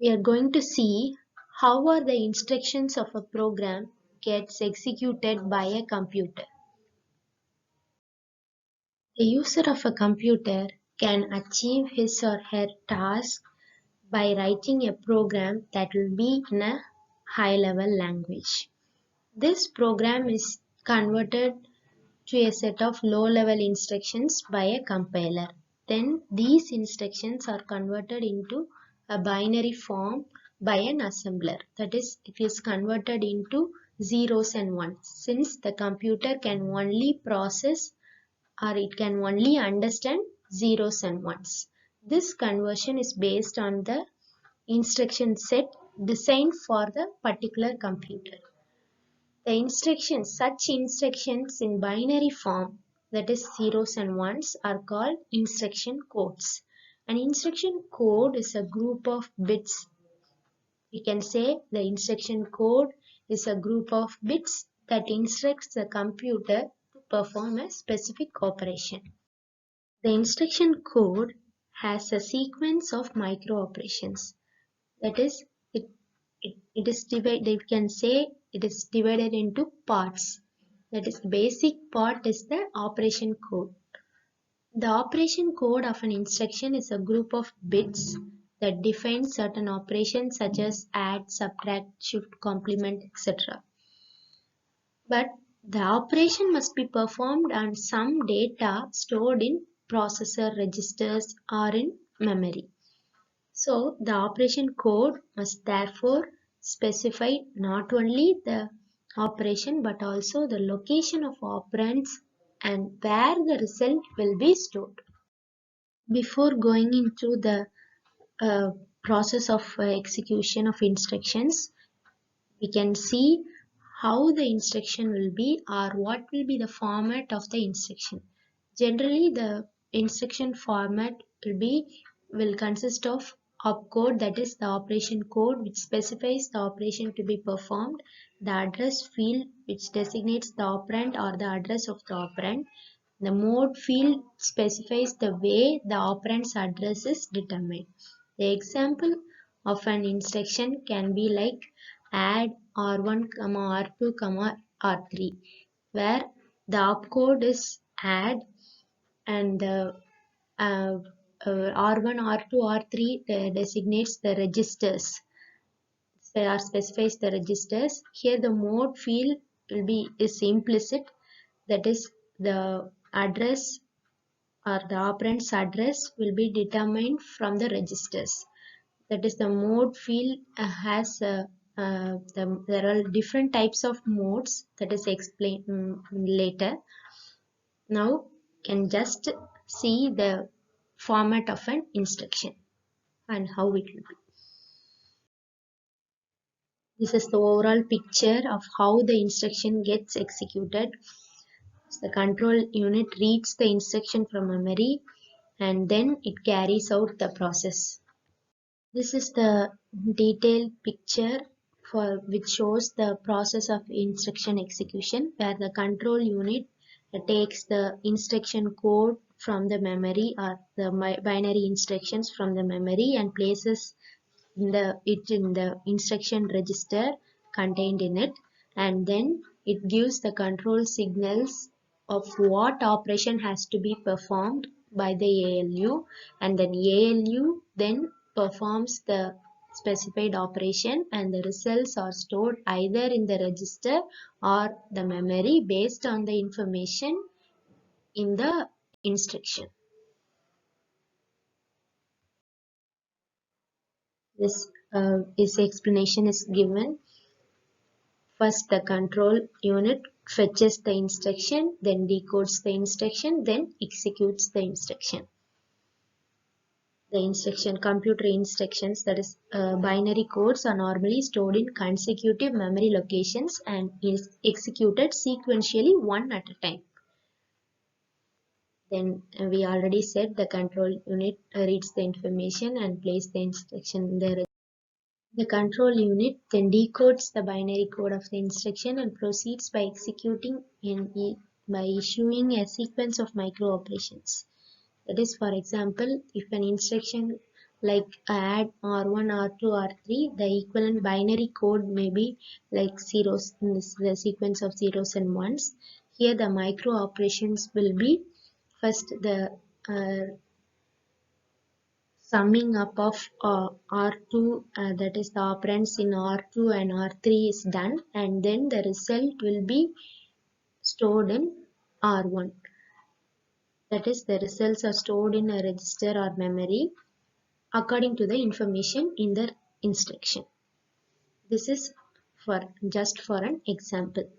We are going to see how are the instructions of a program gets executed by a computer. The user of a computer can achieve his or her task by writing a program that will be in a high-level language. This program is converted to a set of low-level instructions by a compiler. Then these instructions are converted into a binary form by an assembler. That is, it is converted into zeros and ones, since the computer can only process or it can only understand zeros and ones. This conversion is based on the instruction set designed for the particular computer. Such instructions in binary form, that is zeros and ones, are called instruction codes. An instruction code is a group of bits. We can say the instruction code is a group of bits that instructs the computer to perform a specific operation. The instruction code has a sequence of micro operations. That is, it is divided, you can say it is divided into parts. That is, the basic part is the operation code. The operation code of an instruction is a group of bits that define certain operations such as add, subtract, shift, complement, etc. But the operation must be performed on some data stored in processor registers or in memory. So the operation code must therefore specify not only the operation but also the location of operands and where the result will be stored. Before going into the process of execution of instructions, we can see how the instruction will be or what will be the format of the instruction. Generally, the instruction format will consist of opcode, that is the operation code which specifies the operation to be performed, the address field which designates the operand or the address of the operand, the mode field specifies the way the operand's address is determined. The example of an instruction can be like add R1, R2, R3, where the opcode is add and the R1, R2, R3 designates the registers or specifies the registers. Here the mode field is implicit, that is the address or the operand's address will be determined from the registers. That is, the mode field there are different types of modes that is explained later. Now can just see the format of an instruction and how it will be. This is the overall picture of how the instruction gets executed. So the control unit reads the instruction from memory and then it carries out the process. This is the detailed picture which shows the process of instruction execution, where the control unit takes the instruction code from the memory or the binary instructions from the memory and places it in the instruction register contained in it, and then it gives the control signals of what operation has to be performed by the ALU, and then ALU then performs the specified operation and the results are stored either in the register or the memory based on the information in the instruction. This explanation is given. First, the control unit fetches the instruction, then decodes the instruction, then executes the instruction. The computer instructions, that is binary codes, are normally stored in consecutive memory locations and is executed sequentially one at a time. Then we already said the control unit reads the information and places the instruction there. The control unit then decodes the binary code of the instruction and proceeds by executing by issuing a sequence of micro operations. That is, for example, if an instruction like add R1, R2, R3, the equivalent binary code may be like zeros in the sequence of zeros and ones. Here the micro operations will be first the summing up of R2, that is the operands in R2 and R3 is done, and then the result will be stored in R1. That is, the results are stored in a register or memory according to the information in the instruction. This is just for an example.